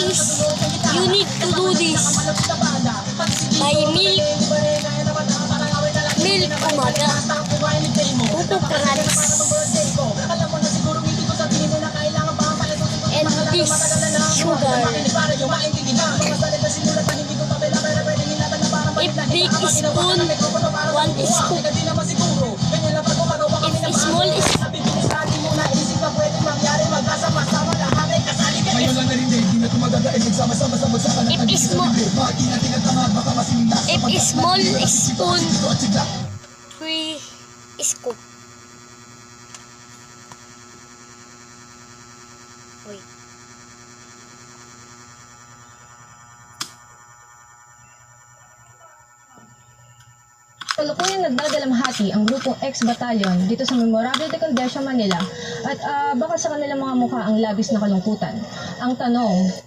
is you need to do this by milk umaga. Pupuk rice. And this sugar. If big spoon, 1 scoop. If small is if small spoon, 3 scoop. Wait. Kalukuyan nagdadalamhati ang grupong X-Battalion dito sa Memorable de Condesa, Manila at baka sa kanilang mga mukha ang labis na kalungkutan. Ang tanong,